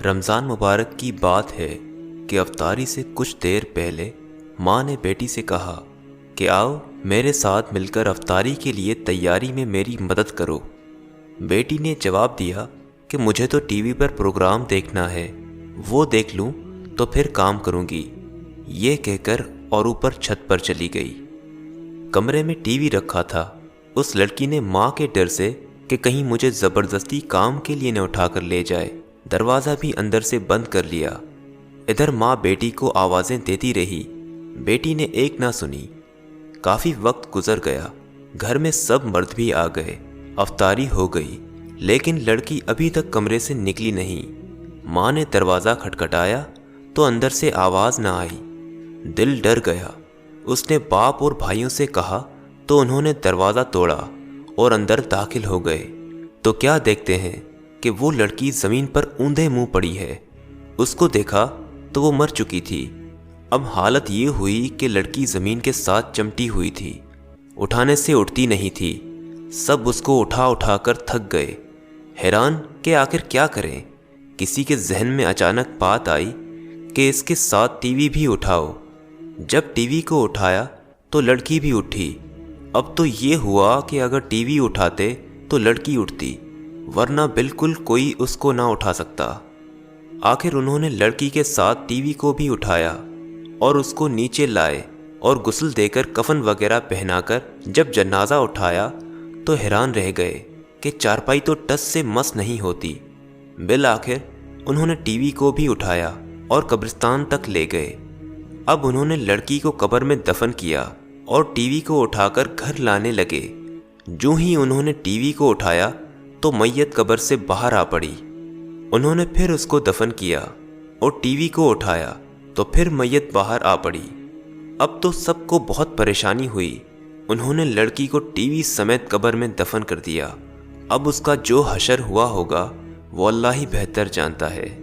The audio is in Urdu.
رمضان مبارک کی بات ہے کہ افطاری سے کچھ دیر پہلے ماں نے بیٹی سے کہا کہ آؤ میرے ساتھ مل کر افطاری کے لیے تیاری میں میری مدد کرو۔ بیٹی نے جواب دیا کہ مجھے تو ٹی وی پر پروگرام دیکھنا ہے، وہ دیکھ لوں تو پھر کام کروں گی، یہ کہہ کر اور اوپر چھت پر چلی گئی۔ کمرے میں ٹی وی رکھا تھا۔ اس لڑکی نے ماں کے ڈر سے کہ کہیں مجھے زبردستی کام کے لیے نہ اٹھا کر لے جائے، دروازہ بھی اندر سے بند کر لیا۔ ادھر ماں بیٹی کو آوازیں دیتی رہی، بیٹی نے ایک نہ سنی۔ کافی وقت گزر گیا، گھر میں سب مرد بھی آ گئے، افطاری ہو گئی، لیکن لڑکی ابھی تک کمرے سے نکلی نہیں۔ ماں نے دروازہ کھٹکھٹایا تو اندر سے آواز نہ آئی۔ دل ڈر گیا۔ اس نے باپ اور بھائیوں سے کہا تو انہوں نے دروازہ توڑا اور اندر داخل ہو گئے تو کیا دیکھتے ہیں کہ وہ لڑکی زمین پر اوندھے منہ پڑی ہے۔ اس کو دیکھا تو وہ مر چکی تھی۔ اب حالت یہ ہوئی کہ لڑکی زمین کے ساتھ چمٹی ہوئی تھی، اٹھانے سے اٹھتی نہیں تھی۔ سب اس کو اٹھا اٹھا کر تھک گئے، حیران کہ آخر کیا کریں۔ کسی کے ذہن میں اچانک بات آئی کہ اس کے ساتھ ٹی وی بھی اٹھاؤ۔ جب ٹی وی کو اٹھایا تو لڑکی بھی اٹھی۔ اب تو یہ ہوا کہ اگر ٹی وی اٹھاتے تو لڑکی اٹھتی، ورنہ بالکل کوئی اس کو نہ اٹھا سکتا۔ آخر انہوں نے لڑکی کے ساتھ ٹی وی کو بھی اٹھایا اور اس کو نیچے لائے اور غسل دے کر کفن وغیرہ پہنا کر جب جنازہ اٹھایا تو حیران رہ گئے کہ چارپائی تو ٹس سے مس نہیں ہوتی۔ بالآخر انہوں نے ٹی وی کو بھی اٹھایا اور قبرستان تک لے گئے۔ اب انہوں نے لڑکی کو قبر میں دفن کیا اور ٹی وی کو اٹھا کر گھر لانے لگے۔ جو ہی انہوں نے ٹی وی کو اٹھایا تو میت قبر سے باہر آ پڑی۔ انہوں نے پھر اس کو دفن کیا اور ٹی وی کو اٹھایا تو پھر میت باہر آ پڑی۔ اب تو سب کو بہت پریشانی ہوئی۔ انہوں نے لڑکی کو ٹی وی سمیت قبر میں دفن کر دیا۔ اب اس کا جو حشر ہوا ہوگا وہ اللہ ہی بہتر جانتا ہے۔